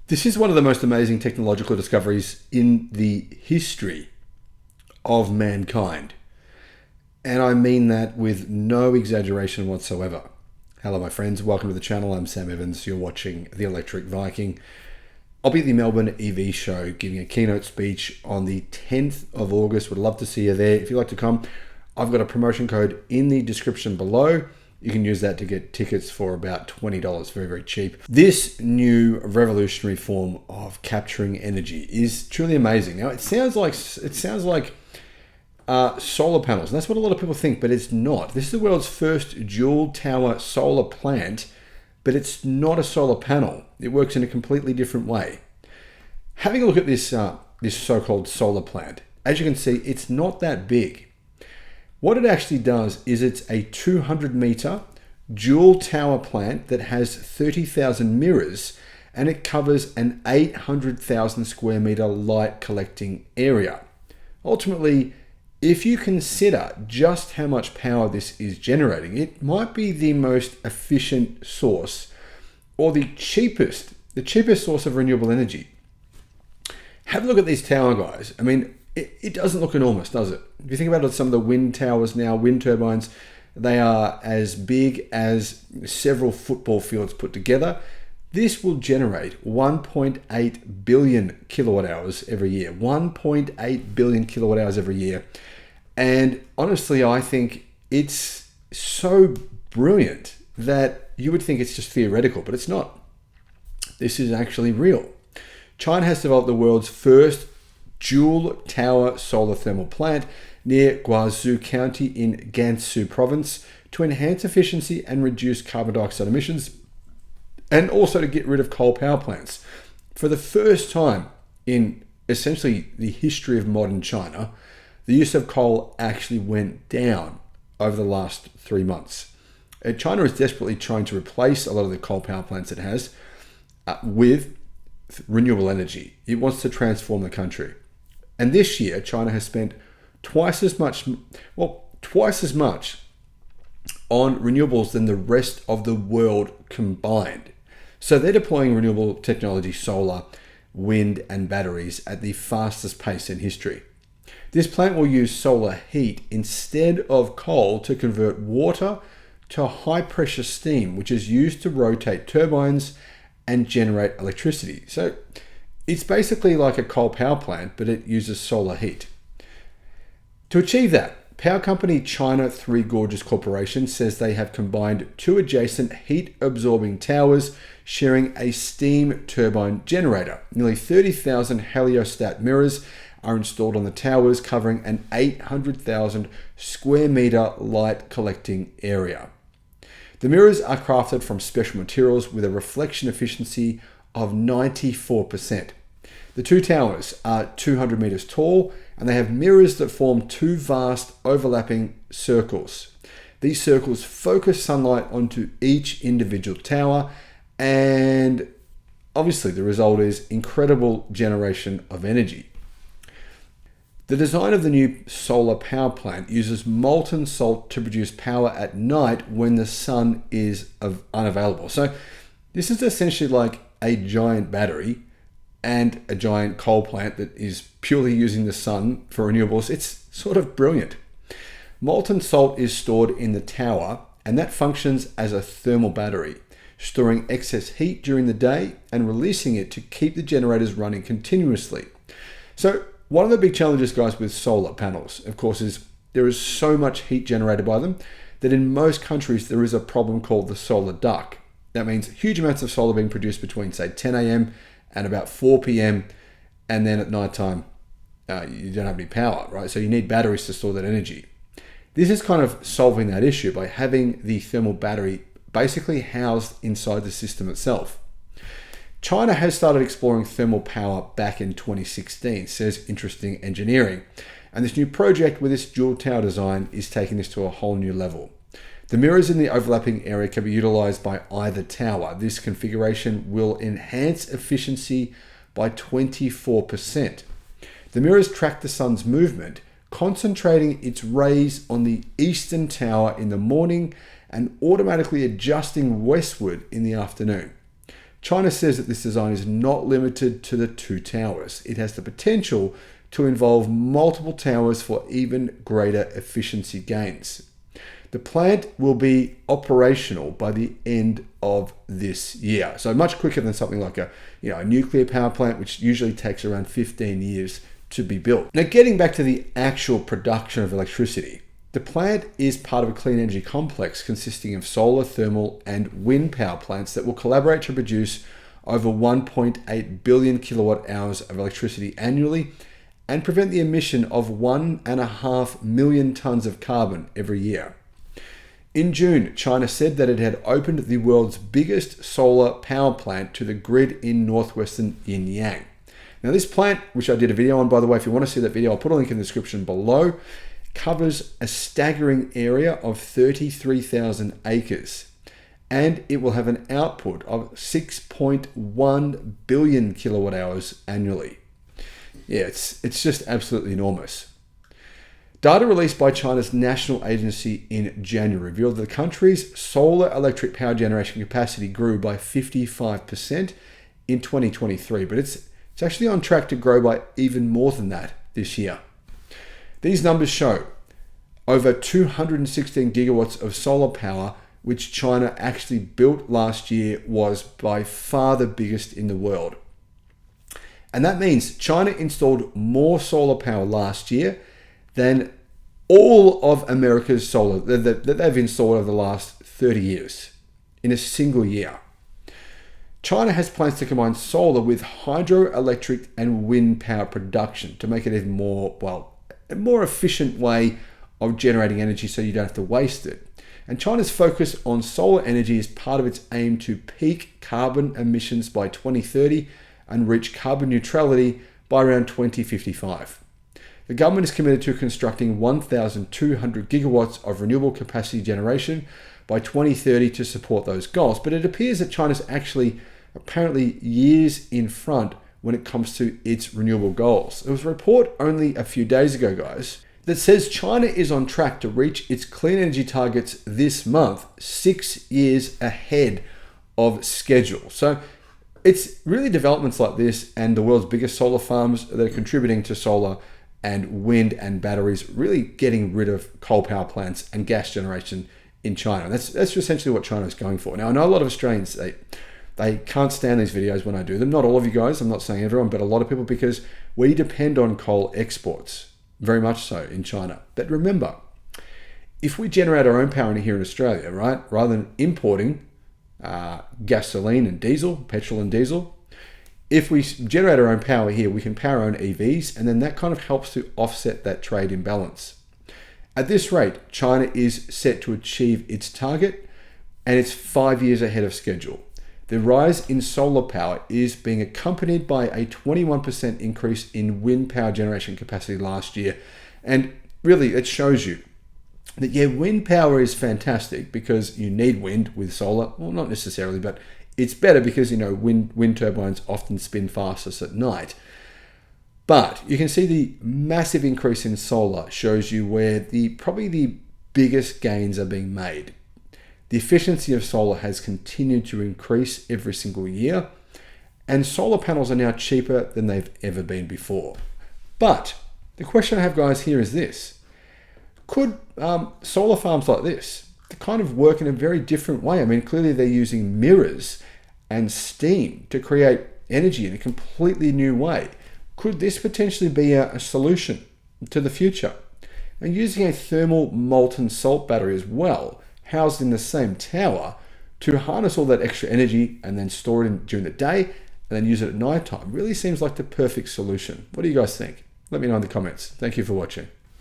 This is one of the most amazing technological discoveries in the history of mankind. And I mean that with no exaggeration whatsoever. Hello, my friends. Welcome to the channel. I'm Sam Evans. You're watching the Electric Viking. I'll be at the Melbourne EV show giving a keynote speech on the 10th of August. Would love to see you there. If you'd like to come, I've got a promotion code in the description below. You can use that to get tickets for about $20. Very, very cheap. This new revolutionary form of capturing energy is truly amazing. Now, it sounds like solar panels. And that's what a lot of people think, but it's not. This is the world's first dual tower solar plant, but it's not a solar panel. It works in a completely different way. Having a look at this so-called solar plant, as you can see, it's not that big. What it actually does is it's a 200-meter dual tower plant that has 30,000 mirrors, and it covers an 800,000 square meter light collecting area. Ultimately, if you consider just how much power this is generating, it might be the most efficient source or the cheapest source of renewable energy. Have a look at these tower guys. I mean, it doesn't look enormous, does it? If you think about it, some of the wind towers now, wind turbines, they are as big as several football fields put together. This will generate 1.8 billion kilowatt hours every year. 1.8 billion kilowatt hours every year. And honestly, I think it's so brilliant that you would think it's just theoretical, but it's not. This is actually real. China has developed the world's first dual tower solar thermal plant near Guizhou County in Gansu province to enhance efficiency and reduce carbon dioxide emissions, and also to get rid of coal power plants. For the first time in essentially the history of modern China, the use of coal actually went down over the last 3 months. China is desperately trying to replace a lot of the coal power plants it has with renewable energy. It wants to transform the country. And this year, China has spent twice as much on renewables than the rest of the world combined. So they're deploying renewable technology, solar, wind, and batteries at the fastest pace in history. This plant will use solar heat instead of coal to convert water to high pressure steam, which is used to rotate turbines and generate electricity. So it's basically like a coal power plant, but it uses solar heat. To achieve that, power company China Three Gorges Corporation says they have combined two adjacent heat-absorbing towers sharing a steam turbine generator. Nearly 30,000 heliostat mirrors are installed on the towers, covering an 800,000 square meter light collecting area. The mirrors are crafted from special materials with a reflection efficiency of 94%. The two towers are 200 meters tall, and they have mirrors that form two vast overlapping circles. These circles focus sunlight onto each individual tower, and obviously the result is incredible generation of energy. The design of the new solar power plant uses molten salt to produce power at night when the sun is unavailable. So this is essentially like a giant battery and a giant coal plant that is purely using the sun for renewables. It's sort of brilliant. Molten salt is stored in the tower, and that functions as a thermal battery, storing excess heat during the day and releasing it to keep the generators running continuously. So one of the big challenges, guys, with solar panels, of course, is there is so much heat generated by them that in most countries there is a problem called the solar duck. That means huge amounts of solar being produced between, say, 10 a.m. and about 4 p.m. and then at nighttime you don't have any power, right? So you need batteries to store that energy. This is kind of solving that issue by having the thermal battery basically housed inside the system itself. China has started exploring thermal power back in 2016, says Interesting Engineering. And this new project with this dual tower design is taking this to a whole new level. The mirrors in the overlapping area can be utilized by either tower. This configuration will enhance efficiency by 24%. The mirrors track the sun's movement, concentrating its rays on the eastern tower in the morning and automatically adjusting westward in the afternoon. China says that this design is not limited to the 2 towers. It has the potential to involve multiple towers for even greater efficiency gains. The plant will be operational by the end of this year. So much quicker than something like a nuclear power plant, which usually takes around 15 years to be built. Now, getting back to the actual production of electricity, the plant is part of a clean energy complex consisting of solar, thermal, and wind power plants that will collaborate to produce over 1.8 billion kilowatt hours of electricity annually and prevent the emission of 1.5 million tons of carbon every year. In June, China said that it had opened the world's biggest solar power plant to the grid in northwestern Yin. Now, this plant, which I did a video on, by the way, if you want to see that video, I'll put a link in the description below, covers a staggering area of 33,000 acres. And it will have an output of 6.1 billion kilowatt hours annually. Yeah, it's just absolutely enormous. Data released by China's national agency in January revealed that the country's solar electric power generation capacity grew by 55% in 2023, but it's actually on track to grow by even more than that this year. These numbers show over 216 gigawatts of solar power, which China actually built last year, was by far the biggest in the world. And that means China installed more solar power last year than all of America's solar that they've installed over the last 30 years in a single year. China has plans to combine solar with hydroelectric and wind power production to make it a more efficient way of generating energy so you don't have to waste it. And China's focus on solar energy is part of its aim to peak carbon emissions by 2030 and reach carbon neutrality by around 2055. The government is committed to constructing 1,200 gigawatts of renewable capacity generation by 2030 to support those goals. But it appears that China's apparently years in front when it comes to its renewable goals. There was a report only a few days ago, guys, that says China is on track to reach its clean energy targets this month, 6 years ahead of schedule. So it's really developments like this and the world's biggest solar farms that are contributing to solar and wind and batteries, really getting rid of coal power plants and gas generation in China. That's essentially what China is going for. Now, I know a lot of Australians, they can't stand these videos when I do them. Not all of you guys, I'm not saying everyone, but a lot of people, because we depend on coal exports, very much so in China. But remember, if we generate our own power here in Australia, right, rather than importing gasoline and diesel, petrol and diesel, if we generate our own power here, we can power our own EVs, and then that kind of helps to offset that trade imbalance. At this rate, China is set to achieve its target, and it's 5 years ahead of schedule. The rise in solar power is being accompanied by a 21% increase in wind power generation capacity last year. And really, it shows you that, yeah, wind power is fantastic because you need wind with solar. Well, not necessarily, but it's better because, wind turbines often spin fastest at night. But you can see the massive increase in solar shows you where probably the biggest gains are being made. The efficiency of solar has continued to increase every single year, and solar panels are now cheaper than they've ever been before. But the question I have, guys, here is this. Could solar farms like this kind of work in a very different way? I mean, clearly they're using mirrors and steam to create energy in a completely new way. Could this potentially be a solution to the future? And using a thermal molten salt battery as well, housed in the same tower, to harness all that extra energy and then store it during the day and then use it at night time really seems like the perfect solution. What do you guys think? Let me know in the comments. Thank you for watching.